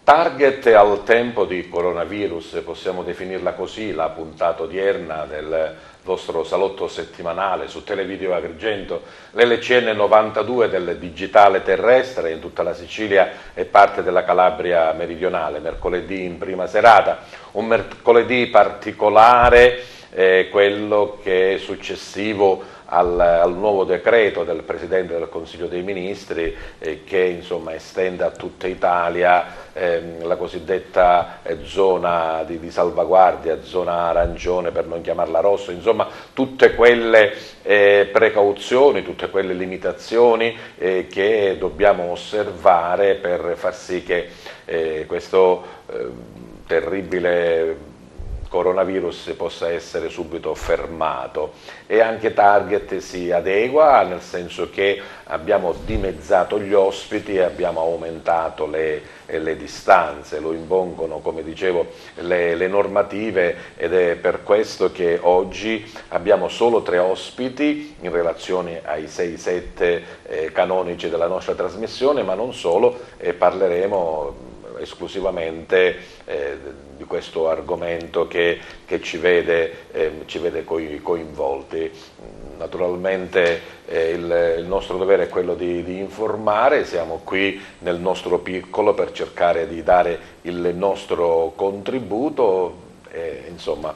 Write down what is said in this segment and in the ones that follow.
Target al tempo di coronavirus, possiamo definirla così, la puntata odierna del vostro salotto settimanale su Televideo Agrigento, l'LCN 92 del digitale terrestre in tutta la Sicilia e parte della Calabria meridionale, mercoledì in prima serata, un mercoledì particolare, quello che è successivo al nuovo decreto del Presidente del Consiglio dei Ministri che insomma estende a tutta Italia la cosiddetta zona di salvaguardia, zona arancione per non chiamarla rossa, insomma tutte quelle precauzioni, tutte quelle limitazioni che dobbiamo osservare per far sì che questo terribile coronavirus possa essere subito fermato. E anche Target si adegua, nel senso che abbiamo dimezzato gli ospiti e abbiamo aumentato le distanze, lo impongono, come dicevo, le normative, ed è per questo che oggi abbiamo solo 3 ospiti in relazione ai 6-7 canonici della nostra trasmissione, ma non solo, parleremo esclusivamente di questo argomento che ci vede coinvolti. Naturalmente il nostro dovere è quello di informare, siamo qui nel nostro piccolo per cercare di dare il nostro contributo e insomma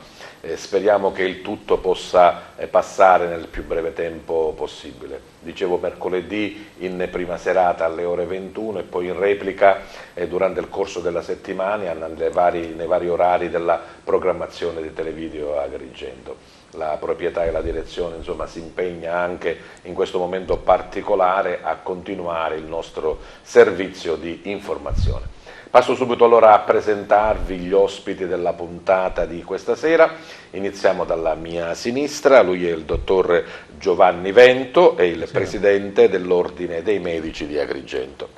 speriamo che il tutto possa passare nel più breve tempo possibile. Dicevo mercoledì in prima serata alle ore 21 e poi in replica durante il corso della settimana nei vari orari della programmazione di Televideo Agrigento. La proprietà e la direzione insomma si impegna anche in questo momento particolare a continuare il nostro servizio di informazione. Passo subito allora a presentarvi gli ospiti della puntata di questa sera. Iniziamo dalla mia sinistra, lui è il dottor Giovanni Vento, è il presidente dell'Ordine dei Medici di Agrigento.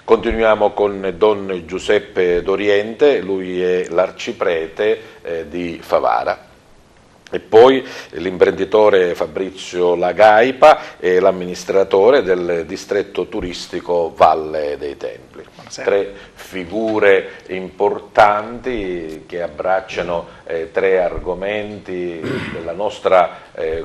Continuiamo con Don Giuseppe Doriente, lui è l'arciprete di Favara. E poi l'imprenditore Fabrizio Lagaipa e l'amministratore del distretto turistico Valle dei Templi. Buonasera. 3 figure importanti che abbracciano 3 argomenti della nostra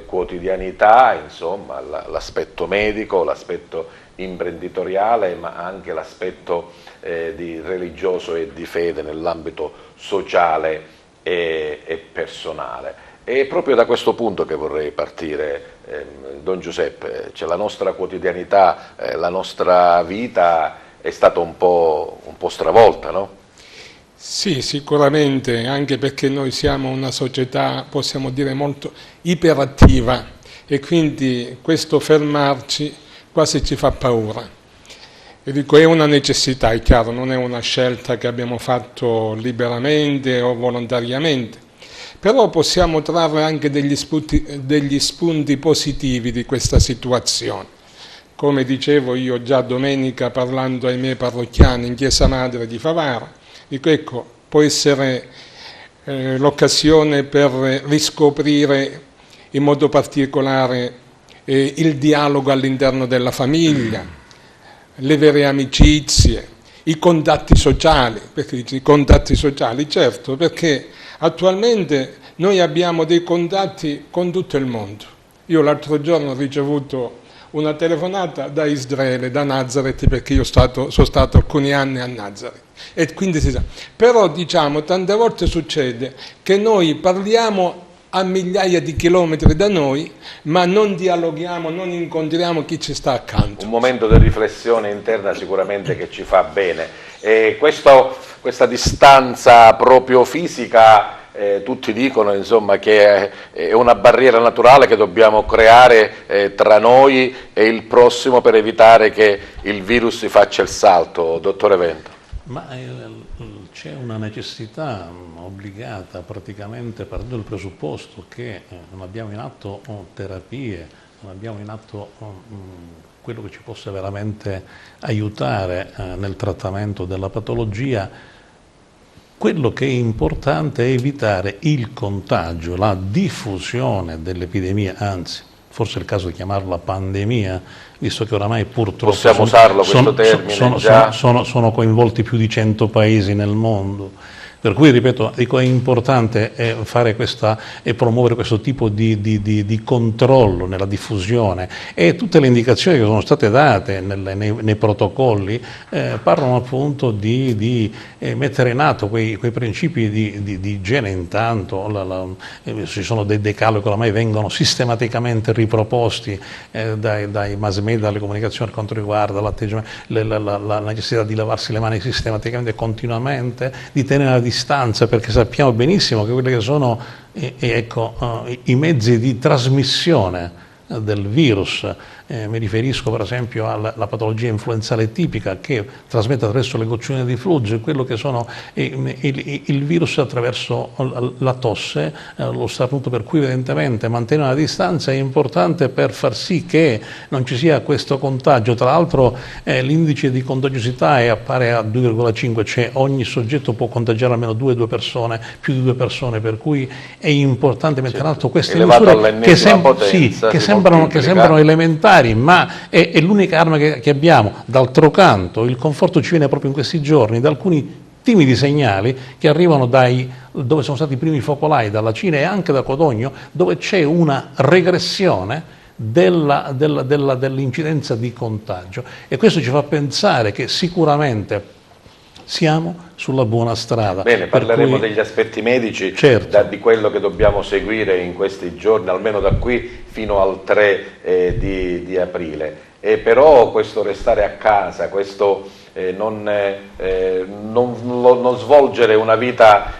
quotidianità, insomma l'aspetto medico, l'aspetto imprenditoriale, ma anche l'aspetto di religioso e di fede nell'ambito sociale e personale. È proprio da questo punto che vorrei partire, Don Giuseppe, cioè la nostra quotidianità, la nostra vita è stata un po' stravolta, no? Sì, sicuramente, anche perché noi siamo una società, possiamo dire, molto iperattiva e quindi questo fermarci quasi ci fa paura. E dico, è una necessità, è chiaro, non è una scelta che abbiamo fatto liberamente o volontariamente. Però possiamo trarre anche degli spunti positivi di questa situazione. Come dicevo io già domenica parlando ai miei parrocchiani in Chiesa Madre di Favara, dico ecco, può essere l'occasione per riscoprire in modo particolare il dialogo all'interno della famiglia, le vere amicizie, i contatti sociali, perché i contatti sociali, certo, perché attualmente noi abbiamo dei contatti con tutto il mondo. Io l'altro giorno ho ricevuto una telefonata da Israele, da Nazareth, perché io sono stato alcuni anni a Nazareth. E quindi si sa. Però diciamo, tante volte succede che noi parliamo a migliaia di chilometri da noi, ma non dialoghiamo, non incontriamo chi ci sta accanto. Un momento di riflessione interna sicuramente che ci fa bene. E questa distanza proprio fisica, tutti dicono insomma che è una barriera naturale che dobbiamo creare tra noi e il prossimo per evitare che il virus si faccia il salto, dottore Vento. Ma c'è una necessità obbligata praticamente, partendo dal presupposto che non abbiamo in atto terapie, non abbiamo in atto quello che ci possa veramente aiutare nel trattamento della patologia. Quello che è importante è evitare il contagio, la diffusione dell'epidemia, anzi forse è il caso di chiamarla pandemia, visto che oramai purtroppo possiamo usarlo questo termine già? Sono coinvolti più di 100 paesi nel mondo. Per cui, ripeto, dico, è importante fare e promuovere questo tipo di controllo nella diffusione, e tutte le indicazioni che sono state date nei protocolli parlano appunto di mettere in atto quei principi di igiene. Intanto ci sono dei decaloghi che oramai vengono sistematicamente riproposti dai mass media, dalle comunicazioni, per quanto riguarda l'atteggiamento, la necessità di lavarsi le mani sistematicamente e continuamente, di tenere la distanza, perché sappiamo benissimo che quelli che sono i mezzi di trasmissione del virus, mi riferisco per esempio alla patologia influenzale tipica che trasmette attraverso le goccioline di flusso, quello che sono il virus attraverso la tosse, lo starnuto, per cui evidentemente mantenere una distanza è importante per far sì che non ci sia questo contagio. Tra l'altro l'indice di contagiosità è appare a 2,5, cioè ogni soggetto può contagiare almeno due persone, più di 2 persone, per cui è importante mettere in atto queste misure che sembrano elementari, ma è l'unica arma che abbiamo. D'altro canto il conforto ci viene proprio in questi giorni da alcuni timidi segnali che arrivano dove sono stati i primi focolai, dalla Cina e anche da Codogno, dove c'è una regressione dell'incidenza di contagio, e questo ci fa pensare che sicuramente siamo sulla buona strada. Bene, parleremo degli aspetti medici, certo, di quello che dobbiamo seguire in questi giorni, almeno da qui fino al 3 di aprile. E però questo restare a casa, questo non svolgere una vita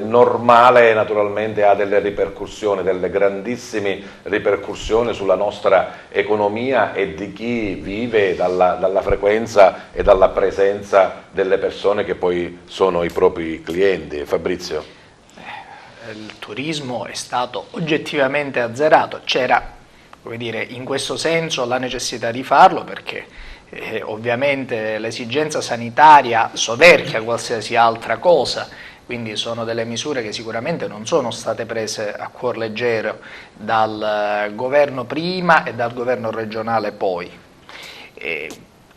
normale, naturalmente ha delle ripercussioni, delle grandissime ripercussioni sulla nostra economia e di chi vive dalla frequenza e dalla presenza delle persone che poi sono i propri clienti. Fabrizio? Il turismo è stato oggettivamente azzerato, c'era, come dire, in questo senso la necessità di farlo, perché ovviamente l'esigenza sanitaria soverchia qualsiasi altra cosa, quindi sono delle misure che sicuramente non sono state prese a cuor leggero dal governo prima e dal governo regionale poi.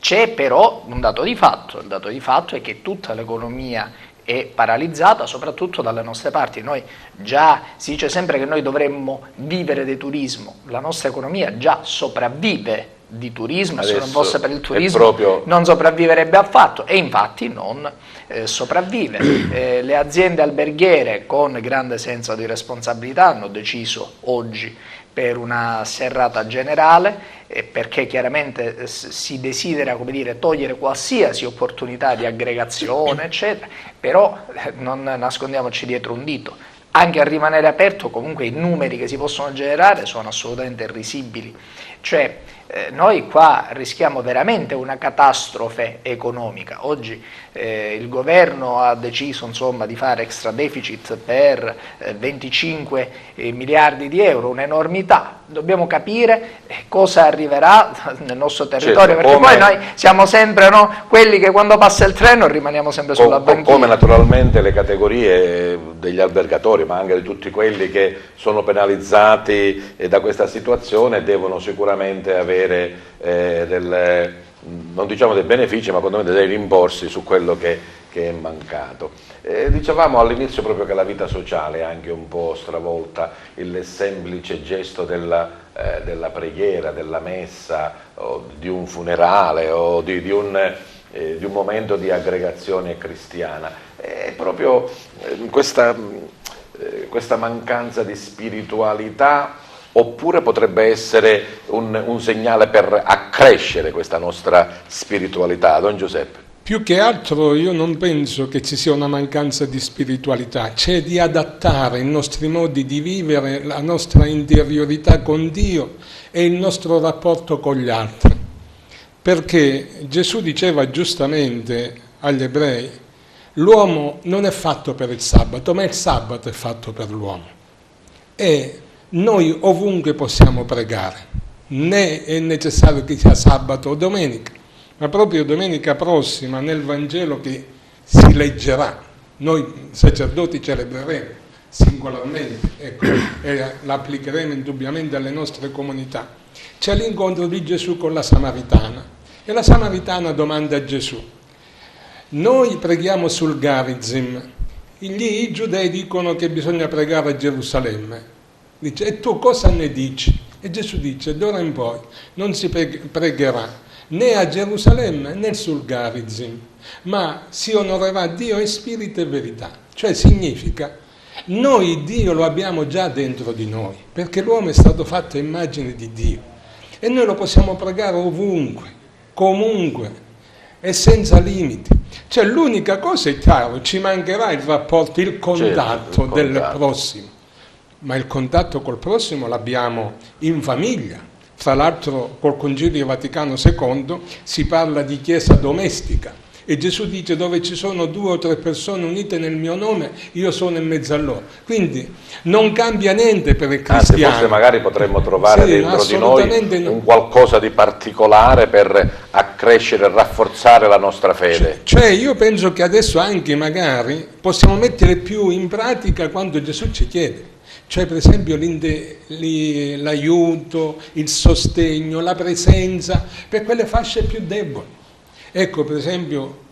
C'è però un dato di fatto, il dato di fatto è che tutta l'economia è paralizzata, soprattutto dalle nostre parti. Noi già si dice sempre che noi dovremmo vivere di turismo, la nostra economia già sopravvive di turismo, se non fosse per il turismo non sopravviverebbe affatto, e infatti non sopravvive. Le aziende alberghiere, con grande senso di responsabilità, hanno deciso oggi per una serrata generale, perché chiaramente si desidera, come dire, togliere qualsiasi opportunità di aggregazione, eccetera, però non nascondiamoci dietro un dito. Anche a rimanere aperto, comunque i numeri che si possono generare sono assolutamente risibili. Cioè, noi qua rischiamo veramente una catastrofe economica. Oggi il governo ha deciso, insomma, di fare extra deficit per 25 miliardi di euro, un'enormità. Dobbiamo capire cosa arriverà nel nostro territorio, perché poi noi siamo sempre quelli che quando passa il treno rimaniamo sempre sulla banchina. Come naturalmente le categorie degli albergatori, ma anche di tutti quelli che sono penalizzati da questa situazione, devono sicuramente avere non diciamo dei benefici, ma dei rimborsi su quello che è mancato. Dicevamo all'inizio proprio che la vita sociale è anche un po' stravolta, il semplice gesto della preghiera, della messa, o di un funerale o di un momento di aggregazione cristiana. È proprio questa mancanza di spiritualità, oppure potrebbe essere un segnale per accrescere questa nostra spiritualità? Don Giuseppe. Più che altro io non penso che ci sia una mancanza di spiritualità, c'è di adattare i nostri modi di vivere, la nostra interiorità con Dio e il nostro rapporto con gli altri. Perché Gesù diceva giustamente agli ebrei: l'uomo non è fatto per il sabato, ma il sabato è fatto per l'uomo. E noi ovunque possiamo pregare, né è necessario che sia sabato o domenica, ma proprio domenica prossima nel Vangelo che si leggerà, noi sacerdoti celebreremo, singolarmente, ecco, e l'applicheremo indubbiamente alle nostre comunità. C'è l'incontro di Gesù con la Samaritana e la Samaritana domanda a Gesù: noi preghiamo sul Garizim, lì i giudei dicono che bisogna pregare a Gerusalemme. Dice: e tu cosa ne dici? E Gesù dice: d'ora in poi non si pregherà né a Gerusalemme né sul Garizim, ma si onorerà Dio in spirito e verità. Cioè significa, noi Dio lo abbiamo già dentro di noi, perché l'uomo è stato fatto a immagine di Dio e noi lo possiamo pregare ovunque, comunque e senza limiti. Cioè l'unica cosa è chiaro, ci mancherà il rapporto, il contatto del prossimo, ma il contatto col prossimo l'abbiamo in famiglia. Tra l'altro col Concilio Vaticano II si parla di chiesa domestica e Gesù dice: dove ci sono 2 o 3 persone unite nel mio nome, io sono in mezzo a loro. Quindi non cambia niente per il cristiano. Anzi, forse magari potremmo trovare dentro di noi un qualcosa di particolare per accrescere e rafforzare la nostra fede. Cioè io penso che adesso anche magari possiamo mettere più in pratica quando Gesù ci chiede. Cioè per esempio l'aiuto, il sostegno, la presenza per quelle fasce più deboli. Ecco per esempio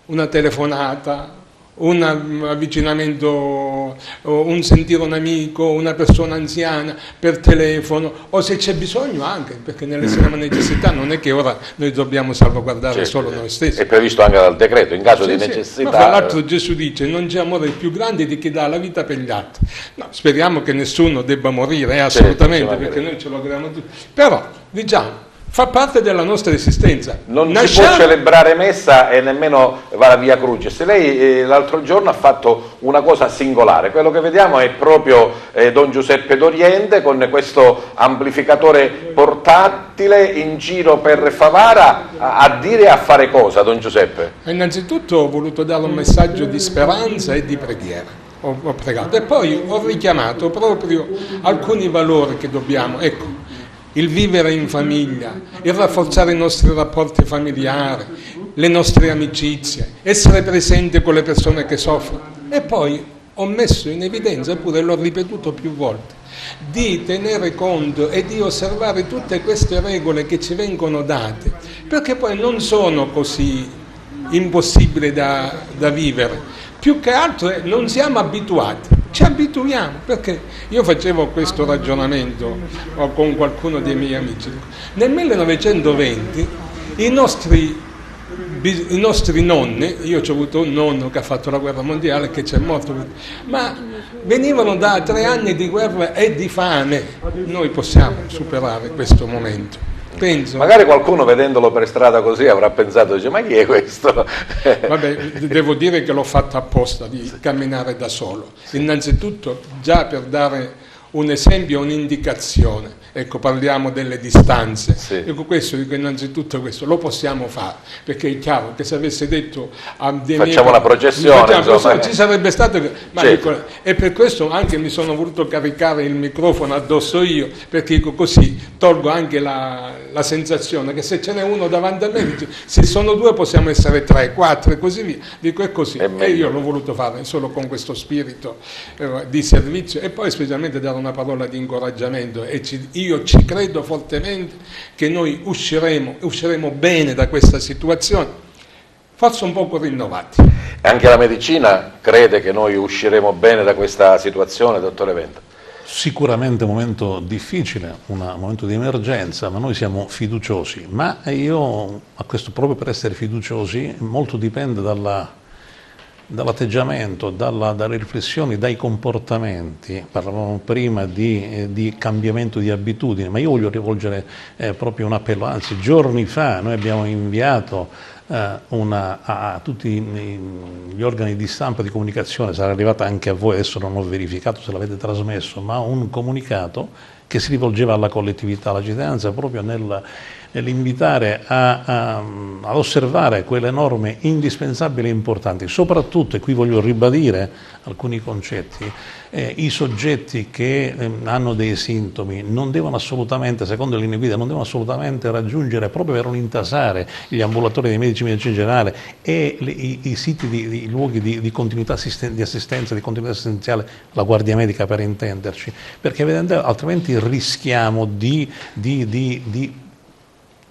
una telefonata, un avvicinamento, un sentire un amico, una persona anziana per telefono, o se c'è bisogno anche, perché nell'estrema necessità non è che ora noi dobbiamo salvaguardare solo noi stessi. È previsto anche dal decreto, in caso di necessità. Ma fra l'altro Gesù dice: non c'è amore più grande di chi dà la vita per gli altri. No, speriamo che nessuno debba morire, assolutamente, perché noi ce lo auguriamo tutti. Però, diciamo, fa parte della nostra esistenza. Non si può celebrare messa e nemmeno va la Via Crucis. Lei l'altro giorno ha fatto una cosa singolare. Quello che vediamo è proprio Don Giuseppe d'Oriente con questo amplificatore portatile in giro per Favara a dire e a fare cosa, Don Giuseppe? Innanzitutto ho voluto dare un messaggio di speranza e di preghiera. Ho pregato e poi ho richiamato proprio alcuni valori che dobbiamo, ecco, il vivere in famiglia, il rafforzare i nostri rapporti familiari, le nostre amicizie, essere presente con le persone che soffrono. E poi ho messo in evidenza, pure l'ho ripetuto più volte, di tenere conto e di osservare tutte queste regole che ci vengono date, perché poi non sono così impossibili da vivere. Più che altro non siamo abituati. Ci abituiamo, perché io facevo questo ragionamento con qualcuno dei miei amici. Nel 1920 i nostri nonni, io ho avuto un nonno che ha fatto la guerra mondiale, che c'è morto, ma venivano da 3 anni di guerra e di fame. Noi possiamo superare questo momento. Penso. Magari qualcuno vedendolo per strada così avrà pensato, dice: ma chi è questo? Vabbè, devo dire che l'ho fatto apposta di camminare da solo. Innanzitutto già per dare un esempio, un'indicazione. Ecco, parliamo delle distanze. Sì. Ecco, questo, dico innanzitutto questo, lo possiamo fare, perché è chiaro che se avesse detto facciamo una processione, ci sarebbe stato, ma certo. Dico, e per questo anche mi sono voluto caricare il microfono addosso io, perché dico così tolgo anche la sensazione che se ce n'è uno davanti a me, dice, se sono 2 possiamo essere 3, 4 e così via. Dico è così, e io l'ho voluto fare solo con questo spirito di servizio e poi specialmente dare una parola di incoraggiamento e io ci credo fortemente che noi usciremo bene da questa situazione, forse un poco rinnovati. E anche la medicina crede che noi usciremo bene da questa situazione, dottore Venta? Sicuramente un momento difficile, un momento di emergenza, ma noi siamo fiduciosi. Ma io, a questo, proprio per essere fiduciosi, molto dipende dall'atteggiamento, dalle riflessioni, dai comportamenti. Parlavamo prima di cambiamento di abitudini, ma io voglio rivolgere proprio un appello. Anzi, giorni fa noi abbiamo inviato a tutti gli organi di stampa di comunicazione, sarà arrivata anche a voi, adesso non ho verificato se l'avete trasmesso, ma un comunicato che si rivolgeva alla collettività, alla cittadinanza, proprio nell'invitare ad osservare quelle norme indispensabili e importanti, soprattutto, e qui voglio ribadire alcuni concetti, i soggetti che hanno dei sintomi non devono assolutamente, secondo le linee guida, non devono assolutamente raggiungere, proprio per non intasare gli ambulatori dei medici di medicina generale e i siti, i luoghi di continuità di assistenza, di continuità assistenziale, la guardia medica per intenderci, perché altrimenti rischiamo di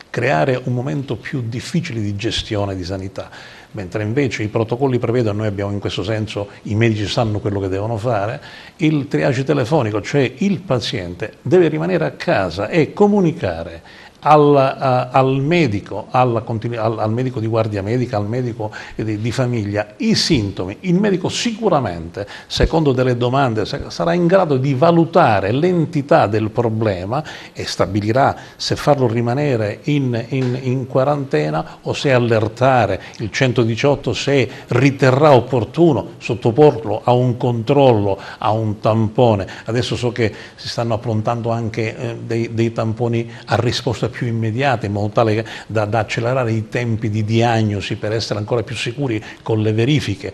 creare un momento più difficile di gestione di sanità, mentre invece i protocolli prevedono, noi abbiamo in questo senso, i medici sanno quello che devono fare, il triage telefonico, cioè il paziente deve rimanere a casa e comunicare al medico, al medico di guardia medica, al medico di famiglia, i sintomi. Il medico sicuramente, secondo delle domande, sarà in grado di valutare l'entità del problema e stabilirà se farlo rimanere in quarantena o se allertare il 118, se riterrà opportuno sottoporlo a un controllo, a un tampone. Adesso so che si stanno approntando anche dei tamponi a risposta più immediata, in modo tale da accelerare i tempi di diagnosi per essere ancora più sicuri con le verifiche.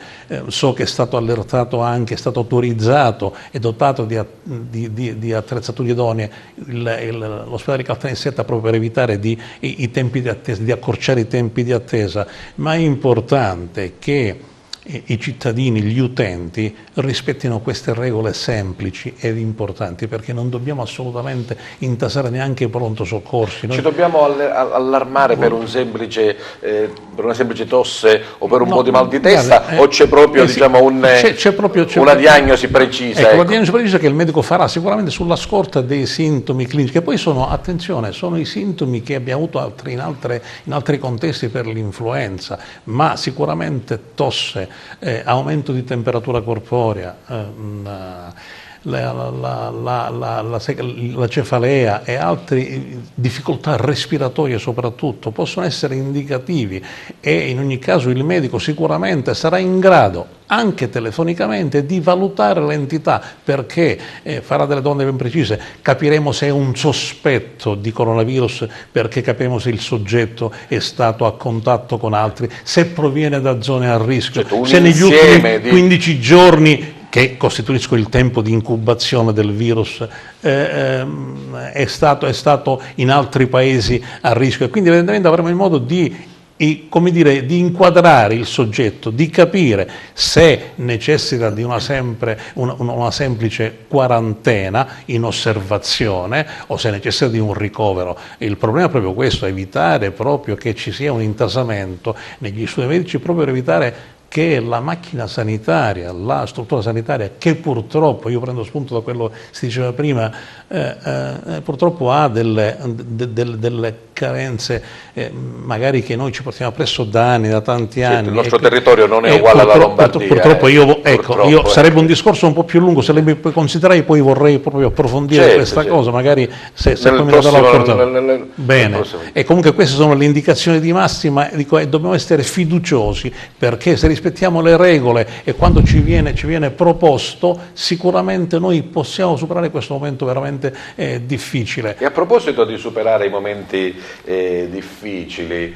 So che è stato allertato anche, è stato autorizzato e dotato di attrezzature idonee l'ospedale di Caltanissetta, proprio per evitare i tempi di attesa, di accorciare i tempi di attesa, ma è importante che i cittadini, gli utenti rispettino queste regole semplici ed importanti, perché non dobbiamo assolutamente intasare neanche i pronto soccorsi. Ci dobbiamo allarmare per una semplice tosse o per un po' di mal di testa, o c'è proprio, diciamo, una diagnosi precisa? Ecco, la diagnosi precisa che il medico farà sicuramente sulla scorta dei sintomi clinici, che poi sono, attenzione, sono i sintomi che abbiamo avuto in altri contesti per l'influenza, ma sicuramente tosse, aumento di temperatura corporea, la cefalea e altre difficoltà respiratorie soprattutto possono essere indicativi, e in ogni caso il medico sicuramente sarà in grado anche telefonicamente di valutare l'entità, perché farà delle domande ben precise. Capiremo se è un sospetto di coronavirus, perché capiremo se il soggetto è stato a contatto con altri, se proviene da zone a rischio, se negli ultimi 15 giorni, che costituiscono il tempo di incubazione del virus, è stato in altri paesi a rischio, e quindi evidentemente avremo il modo di inquadrare il soggetto, di capire se necessita di una semplice quarantena in osservazione o se necessita di un ricovero. Il problema è proprio questo, evitare proprio che ci sia un intasamento negli studi medici, proprio per evitare che la macchina sanitaria, la struttura sanitaria, che purtroppo, io prendo spunto da quello che si diceva prima, purtroppo ha delle carenze, magari che noi ci portiamo appresso da anni, da tanti anni. Il nostro territorio non è uguale alla Lombardia. Purtroppo sarebbe un discorso un po' più lungo, se lei mi puoi considerare, poi vorrei proprio approfondire questa cosa, magari se poi mi dà l'opportunità. Bene, e comunque queste sono le indicazioni di massima, e dobbiamo essere fiduciosi, perché se rispettiamo le regole e quando ci viene proposto, sicuramente noi possiamo superare questo momento veramente difficile. E a proposito di superare i momenti difficili,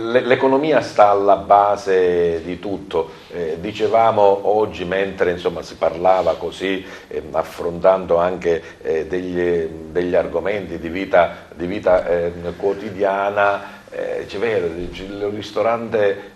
l'economia sta alla base di tutto. Dicevamo oggi, mentre insomma si parlava così, affrontando anche degli argomenti di vita quotidiana, il ristorante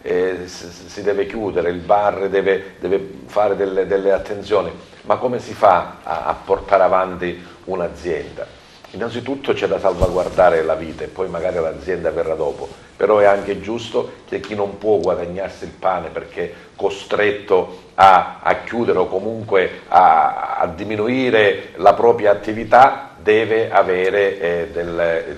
si deve chiudere, il bar deve fare delle attenzioni, ma come si fa a portare avanti un'azienda? Innanzitutto c'è da salvaguardare la vita, e poi magari l'azienda verrà dopo, però è anche giusto che chi non può guadagnarsi il pane perché costretto a chiudere o comunque a diminuire la propria attività deve avere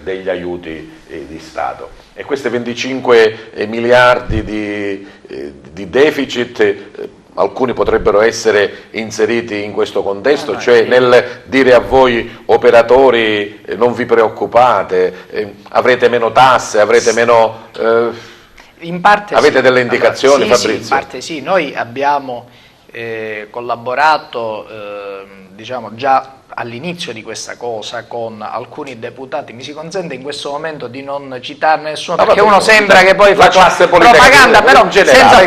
degli aiuti di Stato. E questi 25 miliardi di deficit, alcuni potrebbero essere inseriti in questo contesto, cioè nel dire a voi operatori non vi preoccupate, avrete meno tasse, avrete meno... in parte avete sì. delle indicazioni, allora, Fabrizio? Sì, in parte sì, noi abbiamo collaborato diciamo già all'inizio di questa cosa con alcuni deputati, mi si consente in questo momento di non citarne nessuno, perché uno sembra che poi faccia propaganda, però senza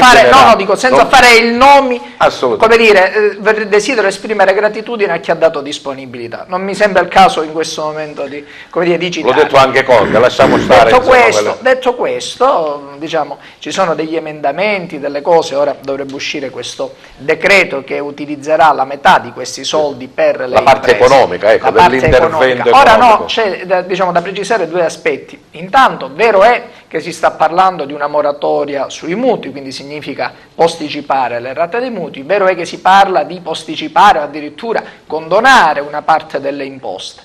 fare il nomi, come dire, desidero esprimere gratitudine a chi ha dato disponibilità. Non mi sembra il caso in questo momento di citare. L'ho detto anche Conte, lasciamo stare. Detto questo, diciamo, ci sono degli emendamenti, delle cose, ora dovrebbe uscire questo decreto che utilizzerà la metà di questi soldi per le imprese. Economica, ecco, dell'intervento economico. Ora no, c'è da precisare due aspetti. Intanto, vero è che si sta parlando di una moratoria sui mutui, quindi significa posticipare le rate dei mutui, vero è che si parla di posticipare o addirittura condonare una parte delle imposte.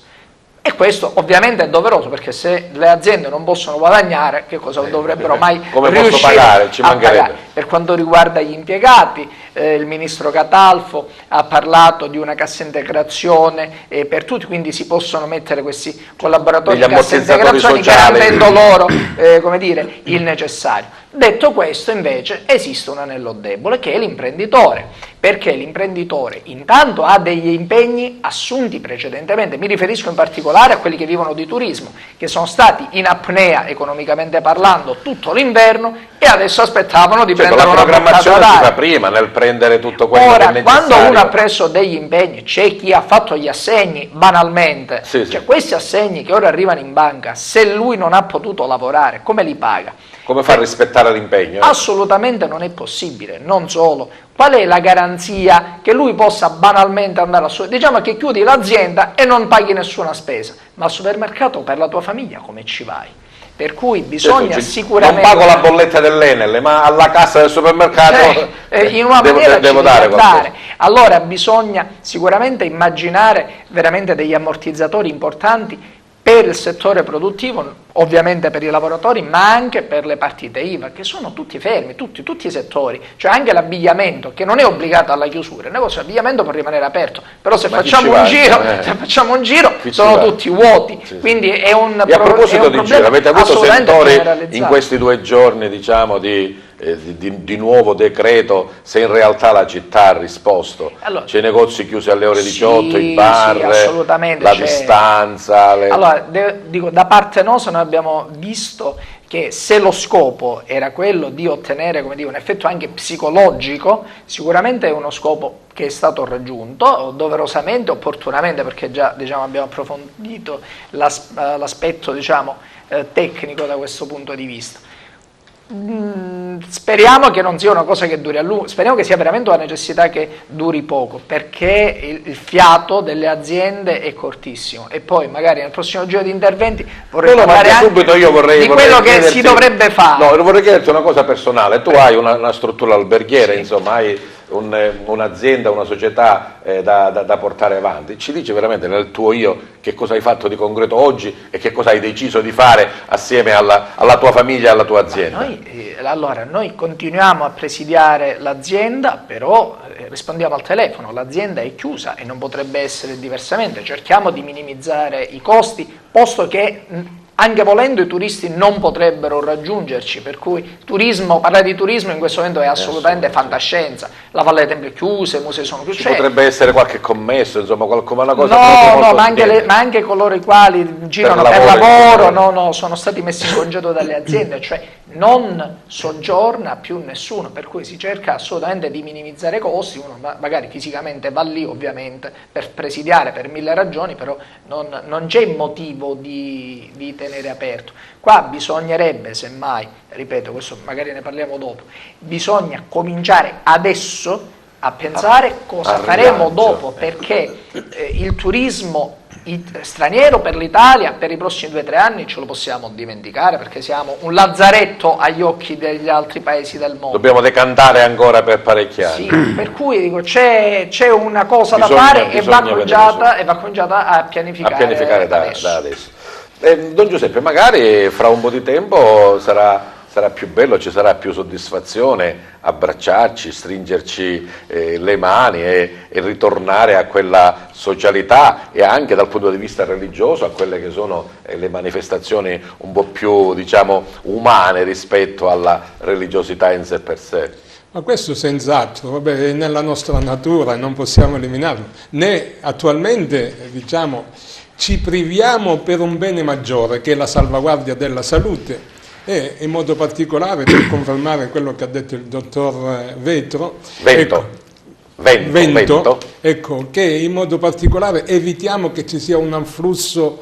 E questo ovviamente è doveroso, perché se le aziende non possono guadagnare, che cosa dovrebbero mai riuscire a pagare? Per quanto riguarda gli impiegati, il ministro Catalfo ha parlato di una cassa integrazione per tutti, quindi si possono mettere questi collaboratori in cassa integrazione garantendo loro il necessario. Detto questo, invece, esiste un anello debole, che è l'imprenditore, perché l'imprenditore intanto ha degli impegni assunti precedentemente. Mi riferisco in particolare a quelli che vivono di turismo, che sono stati in apnea economicamente parlando tutto l'inverno e adesso aspettavano di prendere una programmazione si fa prima nel prendere tutto quello che è necessario. Quando uno ha preso degli impegni, c'è chi ha fatto gli assegni banalmente, questi assegni che ora arrivano in banca, se lui non ha potuto lavorare, come li paga? Come fa a rispettare l'impegno? Assolutamente non è possibile. Non solo, qual è la garanzia che lui possa banalmente andare diciamo che chiudi l'azienda e non paghi nessuna spesa, ma al supermercato per la tua famiglia come ci vai? Per cui bisogna sicuramente... Non pago la bolletta dell'Enel, ma alla cassa del supermercato in una maniera devo dare qualcosa. Allora bisogna sicuramente immaginare veramente degli ammortizzatori importanti per il settore produttivo, ovviamente per i lavoratori, ma anche per le partite IVA, che sono tutti fermi, tutti i settori, cioè anche l'abbigliamento, che non è obbligato alla chiusura, il negozio di abbigliamento può rimanere aperto, però se facciamo un giro sono tutti vuoti, quindi è un problema. E a proposito di giro, avete avuto settori in questi 2 giorni, diciamo, di nuovo decreto, se in realtà la città ha risposto? Allora, c'è i negozi chiusi alle ore 18, i bar, la distanza. Allora, dico, da parte nostra noi abbiamo visto che se lo scopo era quello di ottenere, come dire, un effetto anche psicologico, sicuramente è uno scopo che è stato raggiunto, doverosamente, opportunamente, perché già abbiamo approfondito l'aspetto tecnico da questo punto di vista. Speriamo che non sia una cosa che duri a lungo, speriamo che sia veramente una necessità che duri poco, perché il fiato delle aziende è cortissimo, e poi magari nel prossimo giro di interventi vorrei parlare anche di quello che si dovrebbe fare. No, vorrei chiederti una cosa personale. Tu hai una struttura alberghiera, insomma, hai un'azienda, una società da portare avanti. Ci dici veramente nel tuo io che cosa hai fatto di concreto oggi e che cosa hai deciso di fare assieme alla tua famiglia e alla tua azienda? Noi continuiamo a presidiare l'azienda, però rispondiamo al telefono, l'azienda è chiusa e non potrebbe essere diversamente, cerchiamo di minimizzare i costi, posto che anche volendo i turisti non potrebbero raggiungerci, per cui parlare di turismo in questo momento è assolutamente fantascienza. La Valle dei Templi è chiusa, i musei sono chiusi. Ci potrebbe essere qualche commesso, insomma, una cosa ma anche coloro i quali girano per lavoro sono stati messi in congedo dalle aziende, cioè non soggiorna più nessuno, per cui si cerca assolutamente di minimizzare i costi. Uno magari fisicamente va lì, ovviamente, per presidiare per 1000 ragioni, però non c'è motivo di tenere aperto. Qua bisognerebbe, semmai, ripeto, questo magari ne parliamo dopo, bisogna cominciare adesso a pensare cosa faremo dopo, perché il turismo straniero per l'Italia per i prossimi 2 o 3 anni ce lo possiamo dimenticare, perché siamo un lazzaretto agli occhi degli altri paesi del mondo. Dobbiamo decantare ancora per parecchi anni. Sì, per cui dico, c'è una cosa da fare e va cominciata a pianificare da adesso. Don Giuseppe, magari fra un po' di tempo sarà più bello, ci sarà più soddisfazione abbracciarci, stringerci le mani e ritornare a quella socialità, e anche dal punto di vista religioso a quelle che sono le manifestazioni un po' più, diciamo, umane rispetto alla religiosità in sé per sé. Ma questo senz'altro, vabbè, è nella nostra natura e non possiamo eliminarlo, né attualmente diciamo, ci priviamo per un bene maggiore che è la salvaguardia della salute e in modo particolare per confermare quello che ha detto il dottor Vento, ecco, che in modo particolare evitiamo che ci sia un afflusso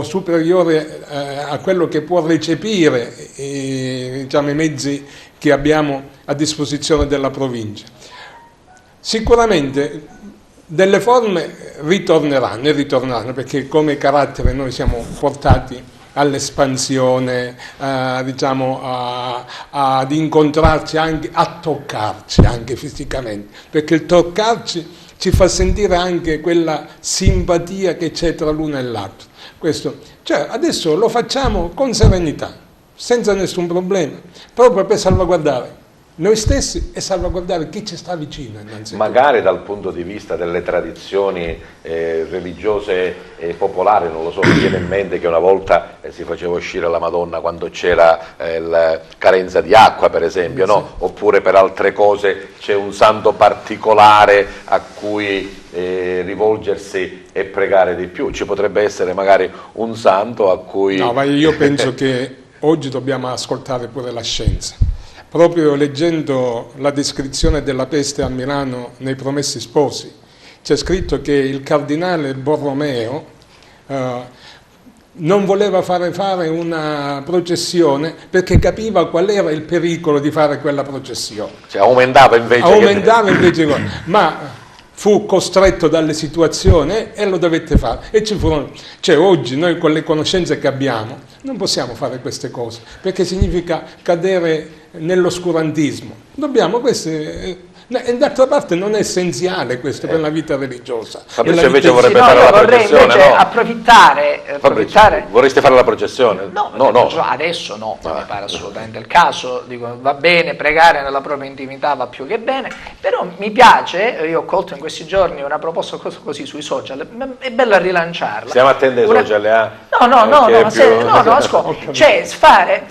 superiore a quello che può recepire diciamo, i mezzi che abbiamo a disposizione della provincia. Sicuramente delle forme ritorneranno perché come carattere noi siamo portati all'espansione, diciamo, ad incontrarci anche, a toccarci anche fisicamente, perché il toccarci ci fa sentire anche quella simpatia che c'è tra l'uno e l'altro. Questo, cioè, adesso lo facciamo con serenità, senza nessun problema, proprio per salvaguardare noi stessi e salvaguardare chi ci sta vicino innanzitutto. Magari dal punto di vista delle tradizioni religiose popolari, non lo so, mi viene in mente che una volta si faceva uscire la Madonna quando c'era la carenza di acqua, per esempio, sì. No? Oppure per altre cose c'è un santo particolare a cui rivolgersi e pregare di più. Ci potrebbe essere magari un santo a cui... No, ma io penso che oggi dobbiamo ascoltare pure la scienza. Proprio leggendo la descrizione della peste a Milano nei Promessi Sposi, c'è scritto che il cardinale Borromeo non voleva fare una processione perché capiva qual era il pericolo di fare quella processione. Cioè aumentava invece ma fu costretto dalle situazioni e lo dovette fare. E cioè oggi noi con le conoscenze che abbiamo non possiamo fare queste cose perché significa cadere nell'oscurantismo. Dobbiamo e d'altra parte non è essenziale questo per la vita religiosa. Fabrizio invece vorrebbe fare la processione, invece no? approfittare. Vorreste fare la processione? No. Adesso no, non mi pare assolutamente il caso. Dico, va bene, pregare nella propria intimità va più che bene, però mi piace, io ho colto in questi giorni una proposta così sui social, è bella rilanciarla. Stiamo attenti ai social, ascolta, cioè fare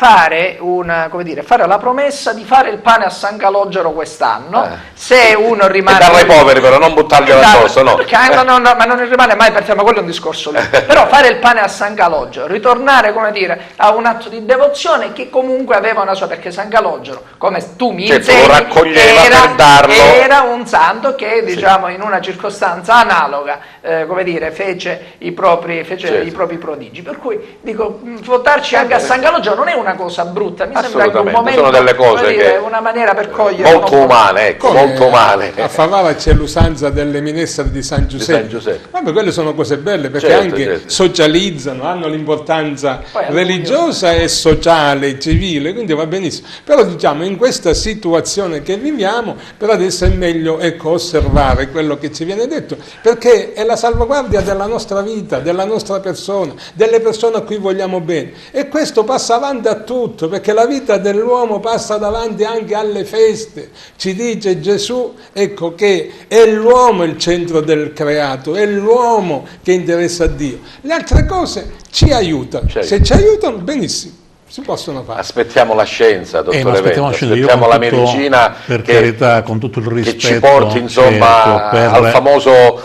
la promessa di fare il pane a San Calogero quest'anno. Se uno rimane... E darlo ai poveri però, non buttarglielo addosso, no? Perché, ma non rimane mai, perché ma quello è un discorso lì. Però fare il pane a San Calogero, ritornare, a un atto di devozione che comunque aveva una sua, perché San Calogero, come tu mi insegni, lo raccoglieva per darlo. Era un santo che, in una circostanza analoga, fece i propri prodigi. Per cui, votarci anche a San Calogero non è una cosa brutta, mi sembra che un momento, sono delle cose una maniera per cogliere... Molto umane, ecco. Molto male. A Favara c'è l'usanza delle minestre di San Giuseppe. Vabbè, quelle sono cose belle perché socializzano, hanno l'importanza religiosa e sociale, civile, quindi va benissimo. Però in questa situazione che viviamo, per adesso è meglio osservare quello che ci viene detto, perché è la salvaguardia della nostra vita, della nostra persona, delle persone a cui vogliamo bene. E questo passa avanti a tutto, perché la vita dell'uomo passa davanti anche alle feste. Ci dice Gesù, che è l'uomo il centro del creato, è l'uomo che interessa a Dio. Le altre cose ci aiutano, se ci aiutano benissimo, si possono fare. Aspettiamo la scienza, dottore Vento, aspettiamo la medicina per carità, con tutto il rispetto, che ci porti al famoso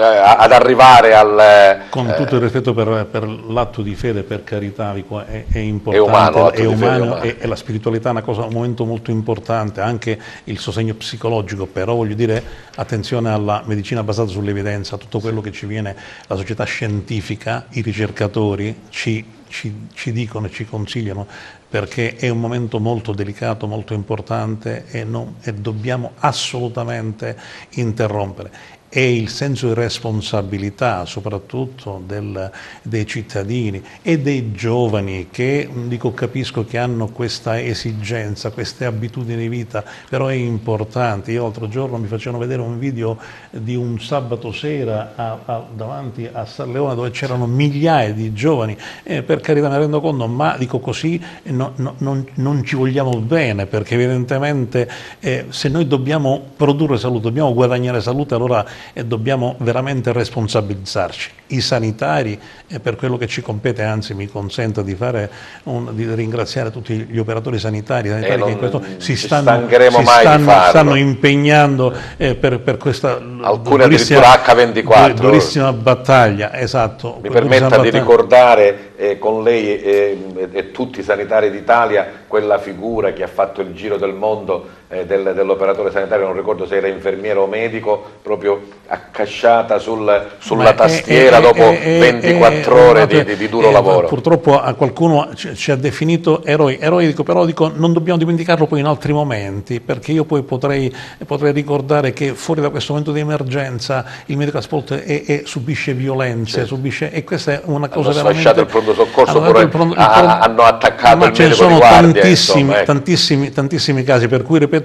ad arrivare al... Con tutto il rispetto per l'atto di fede, per carità, è importante, è umano e la spiritualità è un momento molto importante, anche il sostegno psicologico, però voglio dire, attenzione alla medicina basata sull'evidenza, tutto quello che ci viene, la società scientifica, i ricercatori ci dicono e ci consigliano, perché è un momento molto delicato, molto importante e dobbiamo assolutamente interrompere. E il senso di responsabilità soprattutto dei cittadini e dei giovani che, capisco che hanno questa esigenza, queste abitudini di vita, però è importante. Io l'altro giorno mi facevano vedere un video di un sabato sera davanti a San Leone dove c'erano migliaia di giovani, per carità me ne rendo conto, ma così non ci vogliamo bene, perché evidentemente se noi dobbiamo produrre salute, dobbiamo guadagnare salute, allora e dobbiamo veramente responsabilizzarci. i sanitari, per quello che ci compete, anzi mi consenta di ringraziare tutti gli operatori sanitari che in questo stanno impegnando per questa alcune addirittura durissima battaglia. Esatto. Mi permetta di ricordare con lei e tutti i sanitari d'Italia quella figura che ha fatto il giro del mondo dell'operatore sanitario, non ricordo se era infermiere o medico, proprio accasciata sulla tastiera dopo 24 ore di duro lavoro. Purtroppo a qualcuno ci ha definito eroi, però dico, non dobbiamo dimenticarlo poi in altri momenti, perché io poi potrei ricordare che fuori da questo momento di emergenza il medico sport subisce violenze, e questa è una cosa hanno veramente... sfasciato il pronto soccorso, hanno attaccato il medico di guardia. Tantissimi casi, per cui ripeto,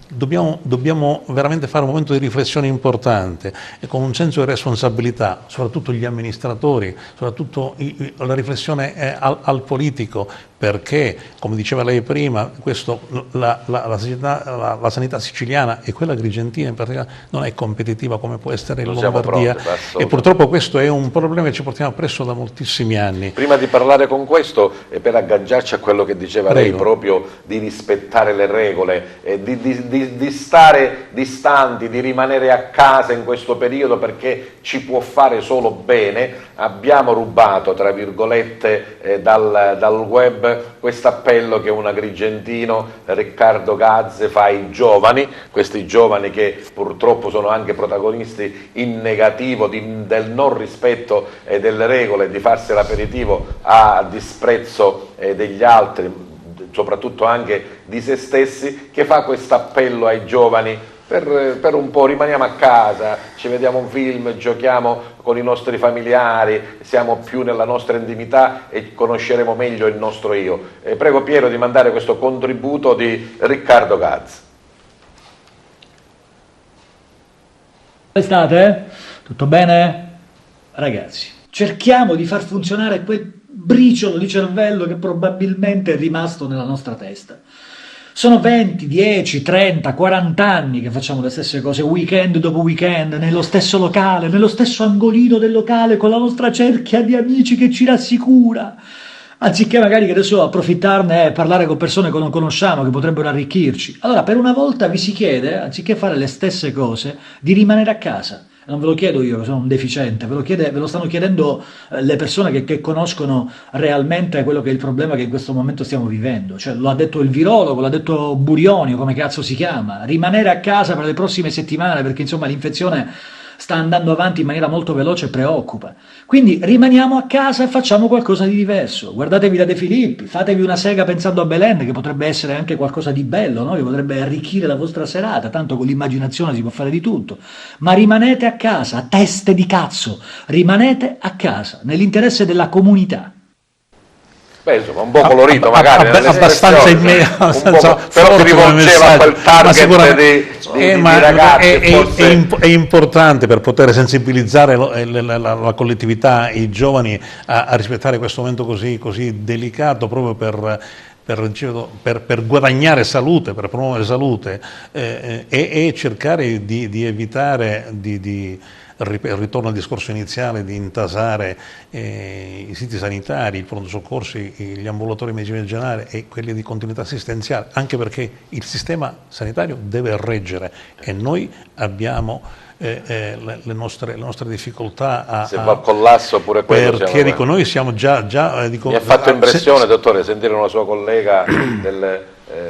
dobbiamo veramente fare un momento di riflessione importante e con un senso di responsabilità, soprattutto gli amministratori, soprattutto la riflessione al politico, perché, come diceva lei prima, la sanità siciliana e quella agrigentina in particolare non è competitiva come può essere in Lombardia, e purtroppo questo è un problema che ci portiamo appresso da moltissimi anni. Prima di parlare con questo, per agganciarci a quello che diceva lei, proprio di rispettare le regole, di stare distanti, di rimanere a casa in questo periodo perché ci può fare solo bene, abbiamo rubato, tra virgolette, dal web questo appello che un agrigentino, Riccardo Gazze, fa ai giovani, questi giovani che purtroppo sono anche protagonisti in negativo del non rispetto delle regole, di farsi l'aperitivo a disprezzo degli altri, soprattutto anche di se stessi, che fa questo appello ai giovani per un po' rimaniamo a casa, ci vediamo un film, giochiamo con i nostri familiari, siamo più nella nostra intimità e conosceremo meglio il nostro io. Prego Piero di mandare questo contributo di Riccardo Gazze. Come state? Tutto bene? Ragazzi, cerchiamo di far funzionare quel briciolo di cervello che probabilmente è rimasto nella nostra testa. Sono 20, 10, 30, 40 anni che facciamo le stesse cose, weekend dopo weekend, nello stesso locale, nello stesso angolino del locale, con la nostra cerchia di amici che ci rassicura. Anziché magari che adesso approfittarne e parlare con persone che non conosciamo, che potrebbero arricchirci. Allora, per una volta vi si chiede, anziché fare le stesse cose, di rimanere a casa. Non ve lo chiedo io che sono un deficiente, ve lo stanno chiedendo le persone che conoscono realmente quello che è il problema che in questo momento stiamo vivendo. Cioè, lo ha detto il virologo, l'ha detto Burioni, come cazzo si chiama. Rimanere a casa per le prossime settimane, perché insomma l'infezione sta andando avanti in maniera molto veloce e preoccupa. Quindi rimaniamo a casa e facciamo qualcosa di diverso. Guardatevi da De Filippi, fatevi una sega pensando a Belen, che potrebbe essere anche qualcosa di bello, no? Che potrebbe arricchire la vostra serata, tanto con l'immaginazione si può fare di tutto. Ma rimanete a casa, teste di cazzo, rimanete a casa, nell'interesse della comunità. Beh, insomma, un po' colorito magari, abbastanza però si rivolgeva a quel target di ragazzi. È importante per poter sensibilizzare la collettività, i giovani a rispettare questo momento così delicato, proprio per guadagnare salute, per promuovere salute e cercare di evitare il ritorno al discorso iniziale di intasare i siti sanitari, i pronto soccorsi, gli ambulatori medici generali e quelli di continuità assistenziale, anche perché il sistema sanitario deve reggere e noi abbiamo le nostre difficoltà se va al collasso pure quello, perché dico, noi siamo già mi ha fatto impressione, dottore, sentire una sua collega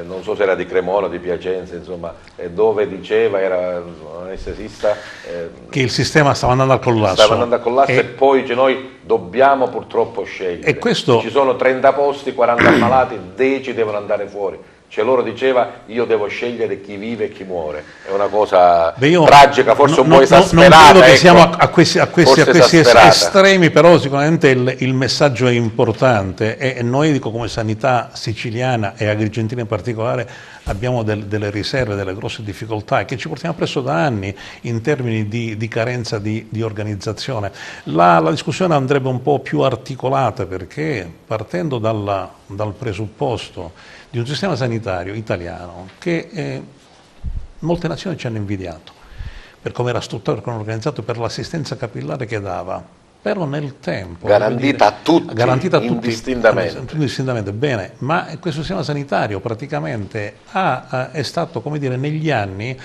non so se era di Cremona o di Piacenza, insomma, dove diceva, era un anestesista, che il sistema stava andando al collasso, e poi noi dobbiamo purtroppo scegliere, e questo... ci sono 30 posti, 40 ammalati, 10 devono andare fuori. Cioè loro diceva, io devo scegliere chi vive e chi muore, è una cosa tragica, forse un po' esasperata. Non credo che siamo a questi estremi, però sicuramente il messaggio è importante e noi, dico, come sanità siciliana e agrigentina in particolare, abbiamo delle riserve, delle grosse difficoltà che ci portiamo appresso da anni in termini di carenza di organizzazione. La discussione andrebbe un po' più articolata, perché partendo dal presupposto di un sistema sanitario italiano che molte nazioni ci hanno invidiato, per come era strutturato, per come era organizzato, per l'assistenza capillare che dava. Però nel tempo garantita a tutti, indistintamente. Indistintamente, bene, ma questo sistema sanitario praticamente è stato, come dire, negli anni